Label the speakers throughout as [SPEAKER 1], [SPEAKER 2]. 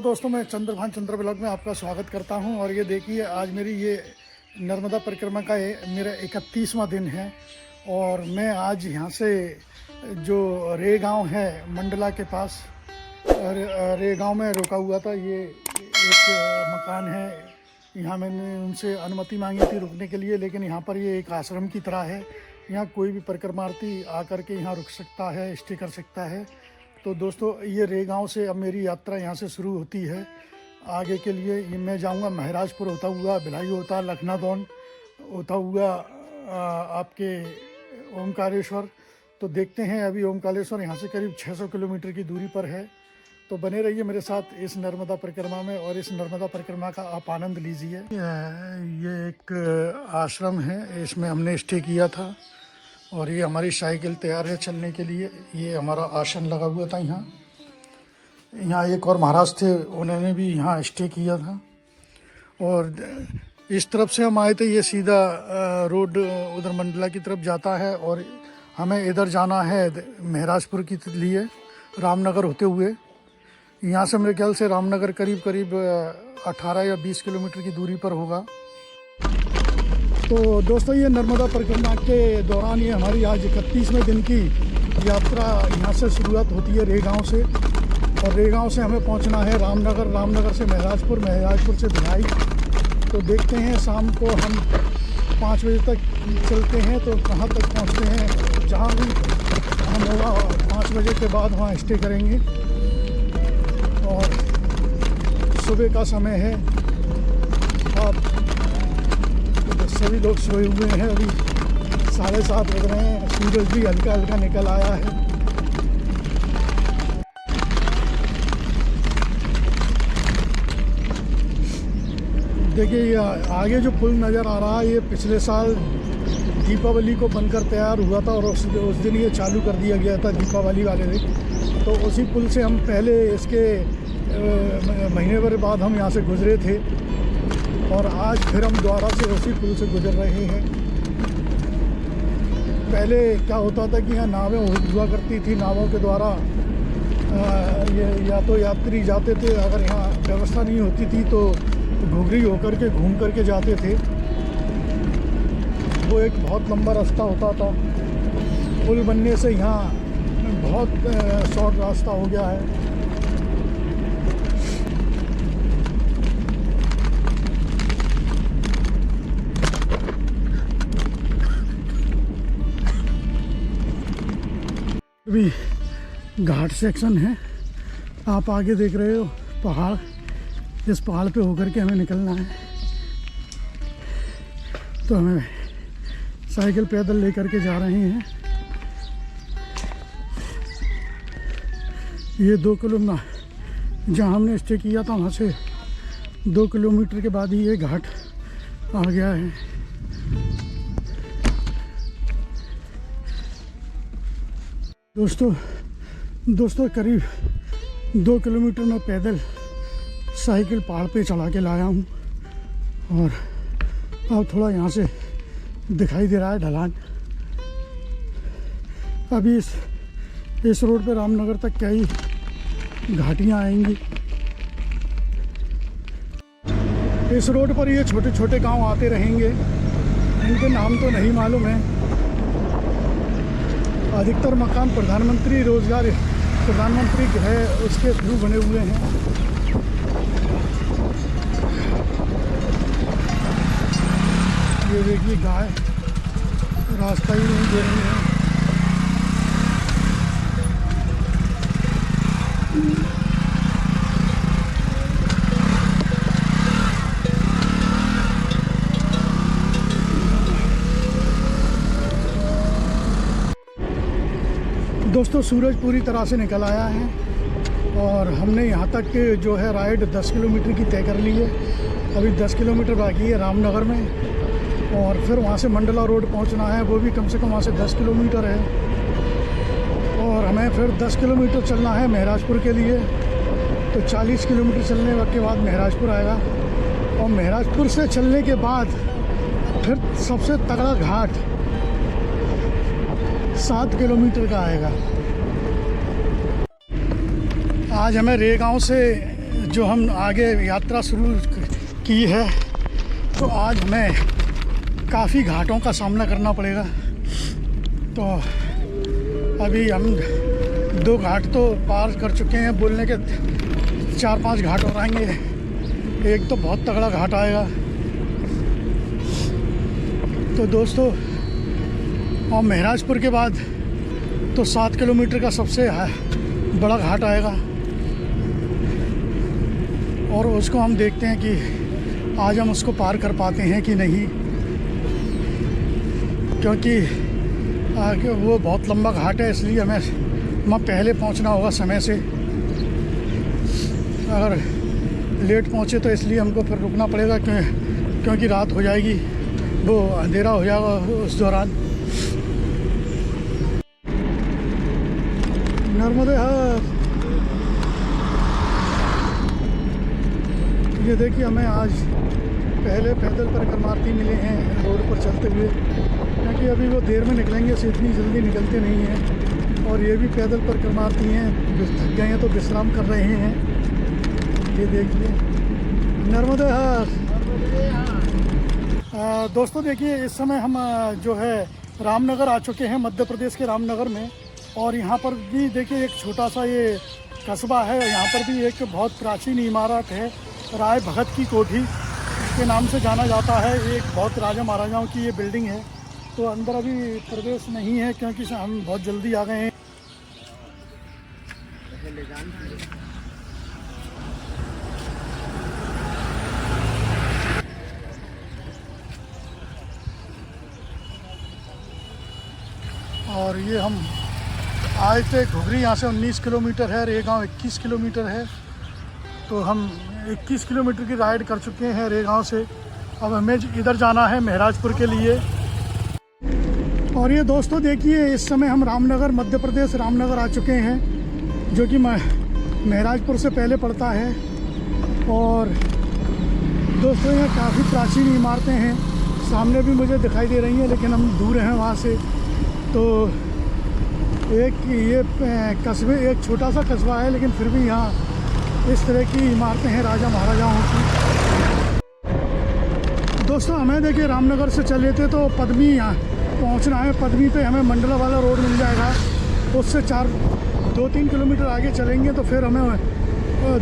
[SPEAKER 1] दोस्तों, मैं चंद्रभान चंद्र ब्लॉग में आपका स्वागत करता हूं। और ये देखिए, आज मेरी ये नर्मदा परिक्रमा का मेरा 31वां दिन है। और मैं आज यहाँ से जो रे गांव है मंडला के पास, रे गांव में रुका हुआ था। ये एक मकान है, यहाँ मैंने उनसे अनुमति मांगी थी रुकने के लिए, लेकिन यहाँ पर ये एक आश्रम की तरह है। यहाँ कोई भी परिक्रमार्थी आकर के यहाँ रुक सकता है, स्टे कर सकता है। तो दोस्तों, ये रे गांव से अब मेरी यात्रा यहाँ से शुरू होती है आगे के लिए। ये मैं जाऊँगा महराजपुर होता हुआ, भिलाई होता, लखनादौन होता हुआ आपके ओमकारेश्वर। तो देखते हैं, अभी ओमकारेश्वर यहाँ से करीब 600 किलोमीटर की दूरी पर है। तो बने रहिए मेरे साथ इस नर्मदा परिक्रमा में और इस नर्मदा परिक्रमा का आप आनंद लीजिए। ये एक आश्रम है, इसमें हमने स्टे किया था। और ये हमारी साइकिल तैयार है चलने के लिए। ये हमारा आसन लगा हुआ था यहाँ एक और महाराज थे, उन्होंने भी यहाँ स्टे किया था। और इस तरफ से हम आए थे, ये सीधा रोड उधर मंडला की तरफ जाता है। और हमें इधर जाना है महराजपुर के लिए, रामनगर होते हुए। यहाँ से मेरे ख्याल से रामनगर करीब 18 या 20 किलोमीटर की दूरी पर होगा। तो दोस्तों, ये नर्मदा परिक्रमा के दौरान ये हमारी आज 31वें दिन की यात्रा यहाँ से शुरुआत होती है रे गाँव से। और रे गाँव से हमें पहुँचना है रामनगर, रामनगर से महराजपुर, महराजपुर से भिलाई। तो देखते हैं शाम को हम 5 बजे तक चलते हैं तो कहाँ तक पहुँचते हैं। जहाँ भी हम होगा 5 बजे के बाद वहाँ स्टे करेंगे। और सुबह का समय है, आप सभी लोग सोए हुए हैं। अभी 7:30 बज रहे हैं, सूरज भी हल्का हल्का निकल आया है। देखिए, ये आगे जो पुल नज़र आ रहा है, ये पिछले साल दीपावली को बनकर तैयार हुआ था और उस दिन ये चालू कर दिया गया था, दीपावली वाले दिन। तो उसी पुल से हम पहले, इसके महीने भर बाद हम यहाँ से गुजरे थे। और आज फिर हम दोबारा से उसी पुल से गुजर रहे हैं। पहले क्या होता था कि यहाँ नावें हुआ करती थी, नावों के द्वारा या तो यात्री जाते थे, अगर यहाँ व्यवस्था नहीं होती थी तो घुघरी होकर के घूम करके जाते थे। वो एक बहुत लंबा रास्ता होता था। पुल बनने से यहाँ बहुत शॉर्ट रास्ता हो गया है। अभी घाट सेक्शन है, आप आगे देख रहे हो पहाड़। इस पहाड़ पे होकर के हमें निकलना है। तो हमें साइकिल पैदल लेकर के जा रहे हैं। ये 2 किलोमीटर जहाँ हमने स्टे किया था, वहाँ से 2 किलोमीटर के बाद ही ये घाट आ गया है। दोस्तों करीब 2 किलोमीटर में पैदल साइकिल पहाड़ पे चला के लाया हूँ। और अब थोड़ा यहाँ से दिखाई दे रहा है ढलान। अभी इस रोड पे रामनगर तक कई घाटियाँ आएंगी। इस रोड पर ये छोटे छोटे गांव आते रहेंगे, इनके नाम तो नहीं मालूम है। अधिकतर मकान प्रधानमंत्री गृह उसके थ्रू बने हुए हैं। ये देखिए, गाय रास्ता ही नहीं दे रही है। दोस्तों, सूरज पूरी तरह से निकल आया है और हमने यहाँ तक के जो है राइड 10 किलोमीटर की तय कर ली है। अभी 10 किलोमीटर बाकी है रामनगर में। और फिर वहाँ से मंडला रोड पहुँचना है, वो भी कम से कम वहाँ से 10 किलोमीटर है। और हमें फिर 10 किलोमीटर चलना है महराजपुर के लिए। तो 40 किलोमीटर चलने के बाद महराजपुर आएगा। और महराजपुर से चलने के बाद फिर सबसे तगड़ा घाट 7 किलोमीटर का आएगा। आज हमें रे गाँव से जो हम आगे यात्रा शुरू की है, तो आज हमें काफ़ी घाटों का सामना करना पड़ेगा। तो अभी हम 2 घाट तो पार कर चुके हैं, बोलने के 4-5 घाट और आएंगे। एक तो बहुत तगड़ा घाट आएगा। तो दोस्तों, और महराजपुर के बाद तो 7 किलोमीटर का सबसे बड़ा घाट आएगा, और उसको हम देखते हैं कि आज हम उसको पार कर पाते हैं कि नहीं, क्योंकि वो बहुत लंबा घाट है, इसलिए हमें वहाँ पहले पहुँचना होगा समय से। अगर लेट पहुँचे तो इसलिए हमको फिर रुकना पड़ेगा, क्योंकि रात हो जाएगी, वो अंधेरा हो जाएगा उस दौरान। नर्मदे ये देखिए, हमें आज पहले पैदल परिक्रमार्थी मिले हैं रोड पर चलते हुए, क्योंकि अभी वो देर में निकलेंगे, से इतनी जल्दी निकलते नहीं हैं। और ये भी पैदल परिक्रमार्थी हैं, थक गए हैं तो विश्राम कर रहे हैं। ये देखिए, नर्मदे हर। दोस्तों देखिए, इस समय हम जो है रामनगर आ चुके हैं, मध्य प्रदेश के रामनगर में। और यहाँ पर भी देखिए एक छोटा सा ये कस्बा है, यहाँ पर भी एक बहुत प्राचीन इमारत है, राय भगत की कोठी के नाम से जाना जाता है। एक बहुत राजा महाराजाओं की ये बिल्डिंग है। तो अंदर अभी प्रवेश नहीं है, क्योंकि हम बहुत जल्दी आ गए हैं। और ये हम आए थे घुघरी, यहाँ से 19 किलोमीटर है, रेगांव 21 किलोमीटर है। तो हम 21 किलोमीटर की राइड कर चुके हैं रेगांव से। अब हमें इधर जाना है महराजपुर के लिए। और ये दोस्तों देखिए, इस समय हम रामनगर, मध्य प्रदेश रामनगर आ चुके हैं, जो कि महराजपुर से पहले पड़ता है। और दोस्तों, यहाँ काफ़ी प्राचीन इमारतें हैं, सामने भी मुझे दिखाई दे रही हैं, लेकिन हम दूर हैं वहाँ से। तो एक ये कस्बे, एक छोटा सा कस्बा है, लेकिन फिर भी यहाँ इस तरह की इमारतें हैं राजा महाराजाओं की। दोस्तों, हमें देखिए रामनगर से चले थे तो पद्मी यहाँ पहुँचना है। पद्मी पे हमें मंडला वाला रोड मिल जाएगा, उससे 2-3 किलोमीटर आगे चलेंगे तो फिर हमें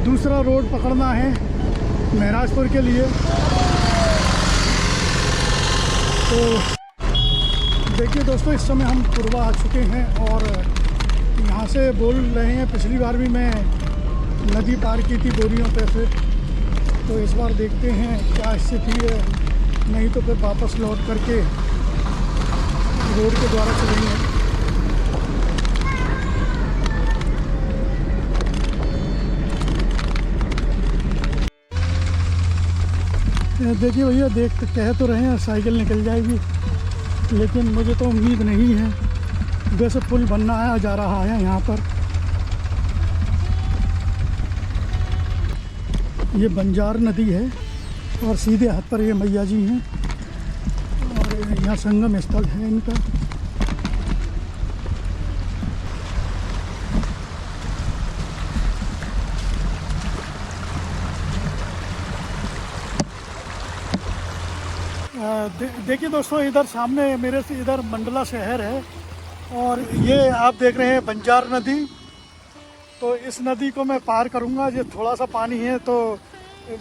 [SPEAKER 1] दूसरा रोड पकड़ना है महराजपुर के लिए। तो देखिए दोस्तों, इस समय हम पूर्वा आ चुके हैं और यहाँ से बोल रहे हैं। पिछली बार भी मैं नदी पार की थी बोरियों पे से, तो इस बार देखते हैं क्या स्थिति है, नहीं तो फिर वापस लौट करके रोड के द्वारा चलेंगे। देखिए भैया, देख कह तो रहे हैं साइकिल निकल जाएगी, लेकिन मुझे तो उम्मीद नहीं है। वैसे पुल बनना है, जा रहा है यहाँ पर। ये बंजार नदी है और सीधे हाथ पर ये मैया जी हैं, और यहाँ संगम स्थल है इनका। देखिए दोस्तों, इधर सामने मेरे से इधर मंडला शहर है, और ये आप देख रहे हैं बंजार नदी। तो इस नदी को मैं पार करूंगा। ये थोड़ा सा पानी है, तो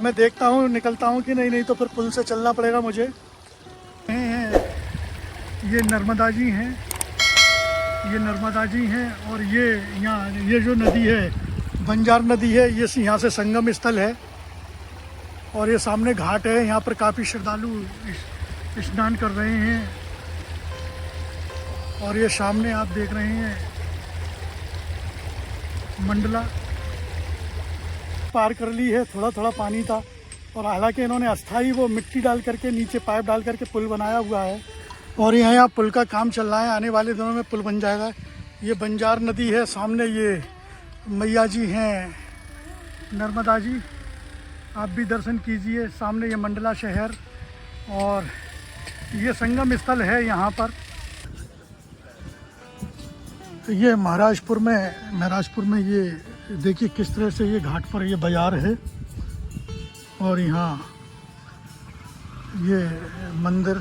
[SPEAKER 1] मैं देखता हूँ निकलता हूँ कि नहीं तो फिर पुल से चलना पड़ेगा मुझे। ये नर्मदा जी हैं, ये नर्मदा जी हैं। और ये यहाँ ये जो नदी है बंजार नदी है, ये यहाँ से संगम स्थल है। और ये सामने घाट है, यहाँ पर काफ़ी श्रद्धालु स्नान कर रहे हैं। और ये सामने आप देख रहे हैं मंडला पार कर ली है। थोड़ा थोड़ा पानी था, और हालांकि इन्होंने अस्थाई वो मिट्टी डाल करके नीचे पाइप डाल करके पुल बनाया हुआ है। और यहाँ पुल का काम चल रहा है, आने वाले दिनों में पुल बन जाएगा। ये बंजार नदी है, सामने ये मैया जी हैं नर्मदा जी, आप भी दर्शन कीजिए। सामने ये मंडला शहर, और ये संगम स्थल है यहाँ पर। ये महाराजपुर में ये देखिए किस तरह से ये घाट पर ये बाजार है। और यहाँ ये मंदिर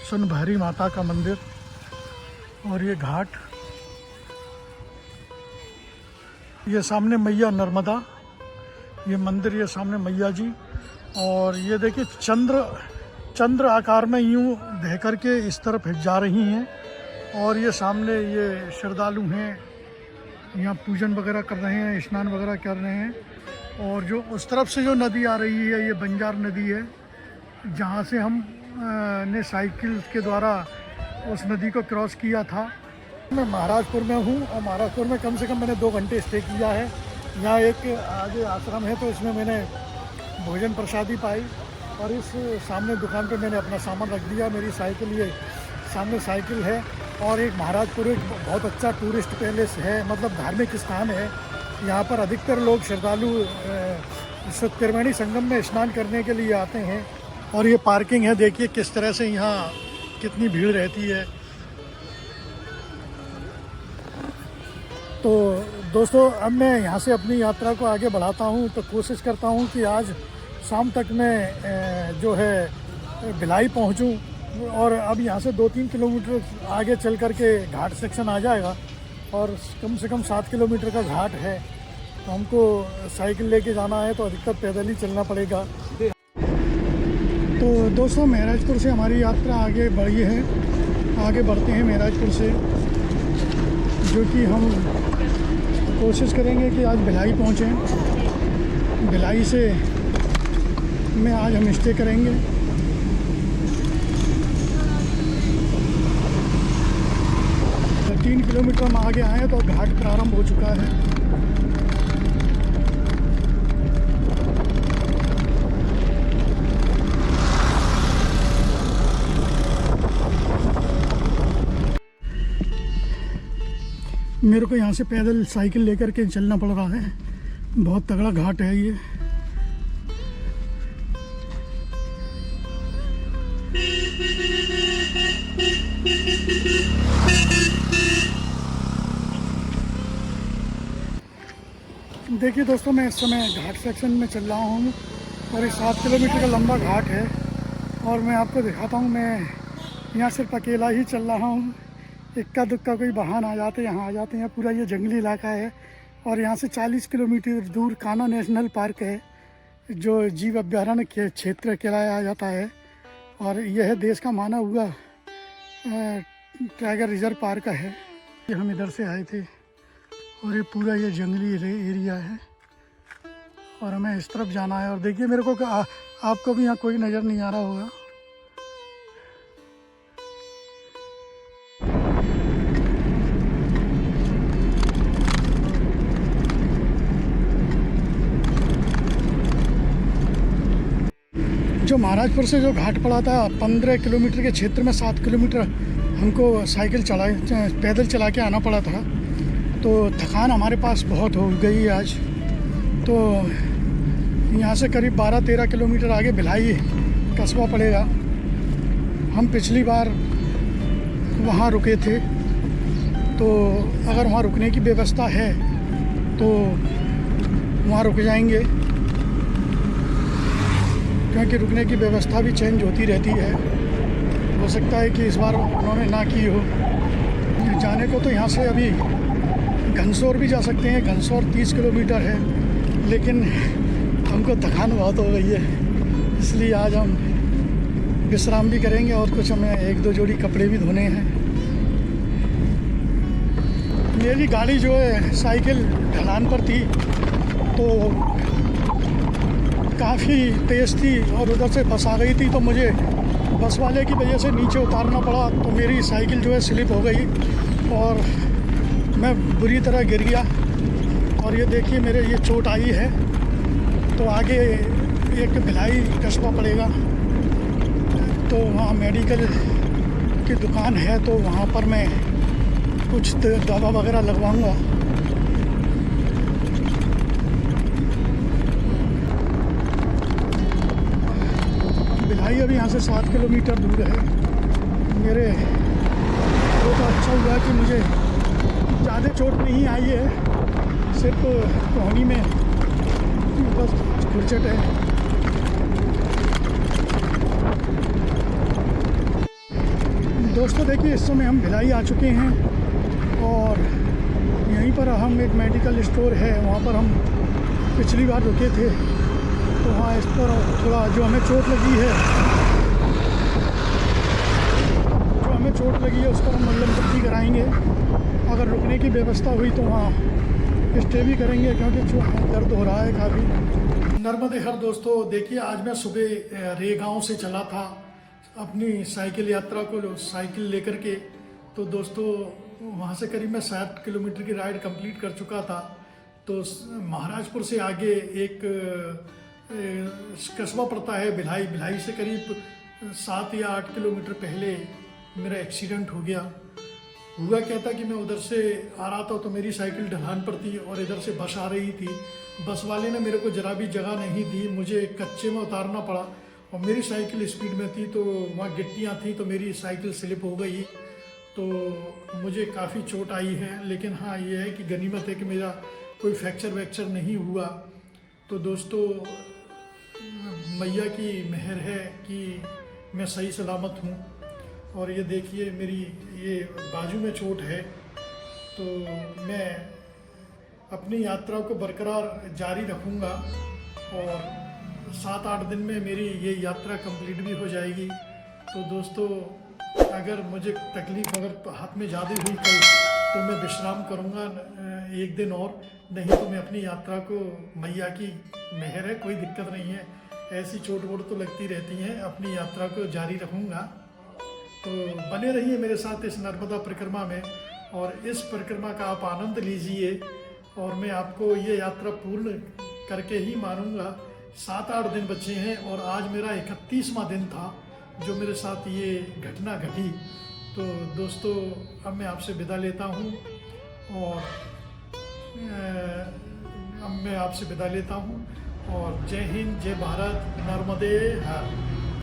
[SPEAKER 1] सोनभद्री माता का मंदिर और ये घाट, ये सामने मैया नर्मदा, ये मंदिर, ये सामने मैया जी। और ये देखिए चंद्र आकार में यूं बह कर के इस तरफ जा रही हैं। और ये सामने ये श्रद्धालु हैं, यहाँ पूजन वगैरह कर रहे हैं, स्नान वगैरह कर रहे हैं। और जो उस तरफ से जो नदी आ रही है, ये बंजार नदी है, जहाँ से हम ने साइकिल के द्वारा उस नदी को क्रॉस किया था। मैं महाराजपुर में हूँ और महाराजपुर में कम से कम मैंने 2 घंटे स्टे किया है। यहाँ एक आगे आश्रम है, तो इसमें मैंने भोजन प्रसादी पाई और इस सामने दुकान पे मैंने अपना सामान रख दिया। मेरी साइकिल, ये सामने साइकिल है। और एक महाराजपुर एक बहुत अच्छा टूरिस्ट पैलेस है, मतलब धार्मिक स्थान है। यहाँ पर अधिकतर लोग श्रद्धालु त्रिवेणी संगम में स्नान करने के लिए आते हैं। और ये पार्किंग है, देखिए किस तरह से यहाँ कितनी भीड़ रहती है। तो दोस्तों, अब मैं यहाँ से अपनी यात्रा को आगे बढ़ाता हूँ। तो कोशिश करता हूँ कि आज शाम तक मैं जो है भिलाई पहुँचूँ। और अब यहाँ से 2-3 किलोमीटर आगे चल कर के घाट सेक्शन आ जाएगा और कम से कम 7 किलोमीटर का घाट है। तो हमको साइकिल लेके जाना है, तो अधिकतर पैदल ही चलना पड़ेगा। तो दोस्तों, महराजपुर से हमारी यात्रा आगे बढ़ी है। आगे बढ़ते हैं महराजपुर से, जो कि हम कोशिश करेंगे कि आज भिलाई पहुँचें। भिलाई से में आज हम स्टे करेंगे। तो 3 किलोमीटर हम आगे आए तो घाट प्रारंभ हो चुका है। मेरे को यहाँ से पैदल साइकिल लेकर के चलना पड़ रहा है। बहुत तगड़ा घाट है ये। देखिए दोस्तों, मैं इस समय घाट सेक्शन में चल रहा हूँ और ये 7 किलोमीटर का लंबा घाट है। और मैं आपको दिखाता हूँ, मैं यहाँ सिर्फ अकेला ही चल रहा हूँ। इक्का दुक्का कोई वाहन आ जाते यहाँ आ जाते हैं। पूरा ये जंगली इलाका है। और यहाँ से 40 किलोमीटर दूर कान्हा नेशनल पार्क है, जो जीव अभ्यारण्य के क्षेत्र कहलाया जाता है। और यह देश का माना हुआ टाइगर रिजर्व पार्क है। ये हम इधर से आए थे और ये पूरा ये जंगली एरिया है और हमें इस तरफ जाना है। और देखिए, मेरे को आपको भी यहाँ कोई नज़र नहीं आ रहा होगा। जो महाराजपुर से जो घाट पड़ा था 15 किलोमीटर के क्षेत्र में 7 किलोमीटर हमको साइकिल पैदल चला के आना पड़ा था। तो थकान हमारे पास बहुत हो गई आज। तो यहाँ से करीब 12-13 किलोमीटर आगे भिलाई कस्बा पड़ेगा। हम पिछली बार वहाँ रुके थे, तो अगर वहाँ रुकने की व्यवस्था है तो वहाँ रुक जाएंगे, क्योंकि रुकने की व्यवस्था भी चेंज होती रहती है। हो सकता है कि इस बार उन्होंने ना की हो। जाने को तो यहाँ से अभी घनसोर भी जा सकते हैं। घनसोर 30 किलोमीटर है, लेकिन हमको थकान बहुत हो गई है, इसलिए आज हम विश्राम भी करेंगे और कुछ हमें 1-2 जोड़ी कपड़े भी धोने हैं। मेरी गाड़ी जो है साइकिल ढलान पर थी, तो काफ़ी तेज़ थी और उधर से बस आ गई थी, तो मुझे बस वाले की वजह से नीचे उतारना पड़ा। तो मेरी साइकिल जो है स्लिप हो गई और मैं बुरी तरह गिर गया। और ये देखिए, मेरे ये चोट आई है। तो आगे एक भिलाई कस्बा पड़ेगा, तो वहाँ मेडिकल की दुकान है, तो वहाँ पर मैं कुछ दवा वगैरह लगवाऊँगा। भिलाई अभी यहाँ से 7 किलोमीटर दूर है। मेरे वो तो अच्छा हुआ कि मुझे ज़्यादा चोट नहीं आई है, सिर्फ कोहनी में की बस खुरचट है। दोस्तों देखिए, इस समय हम भिलाई आ चुके हैं और यहीं पर हम एक मेडिकल स्टोर है, वहाँ पर हम पिछली बार रुके थे। तो वहाँ इस पर थोड़ा जो हमें चोट लगी है उस पर हम मलहम पट्टी कराएंगे। अगर रुकने की व्यवस्था हुई तो वहाँ स्टे भी करेंगे, क्योंकि दर्द हो रहा है काफ़ी। नर्मदे हर दोस्तों, देखिए आज मैं सुबह रे गाँव से चला था अपनी साइकिल यात्रा को साइकिल लेकर के। तो दोस्तों वहाँ से करीब मैं 60 किलोमीटर की राइड कंप्लीट कर चुका था। तो महाराजपुर से आगे एक कस्बा पड़ता है भिलाई। भिलाई से करीब 7 या 8 किलोमीटर पहले मेरा एक्सीडेंट हो गया। हुआ क्या था कि मैं उधर से आ रहा था तो मेरी साइकिल ढलान पर थी और इधर से बस आ रही थी। बस वाले ने मेरे को ज़रा भी जगह नहीं दी, मुझे कच्चे में उतारना पड़ा और मेरी साइकिल स्पीड में थी तो वहाँ गिट्टियाँ थी तो मेरी साइकिल स्लिप हो गई। तो मुझे काफ़ी चोट आई है, लेकिन हाँ ये है कि गनीमत है कि मेरा कोई फ्रैक्चर वैक्चर नहीं हुआ। तो दोस्तों मैया की मेहर है कि मैं सही सलामत हूँ। और ये देखिए मेरी ये बाजू में चोट है। तो मैं अपनी यात्रा को बरकरार जारी रखूँगा और 7-8 दिन में मेरी ये यात्रा कंप्लीट भी हो जाएगी। तो दोस्तों अगर मुझे तकलीफ़ अगर हाथ में ज़्यादा हुई कल तो मैं विश्राम करूँगा 1 दिन और, नहीं तो मैं अपनी यात्रा को, मैया की मेहर है, कोई दिक्कत नहीं है, ऐसी चोट वोट तो लगती रहती हैं, अपनी यात्रा को जारी रखूँगा। तो बने रहिए मेरे साथ इस नर्मदा परिक्रमा में और इस परिक्रमा का आप आनंद लीजिए और मैं आपको ये यात्रा पूर्ण करके ही मानूंगा। 7-8 दिन बचे हैं और आज मेरा 31वां दिन था जो मेरे साथ ये घटना घटी। तो दोस्तों अब मैं आपसे विदा लेता हूँ और जय हिंद, जय भारत, नर्मदे हर।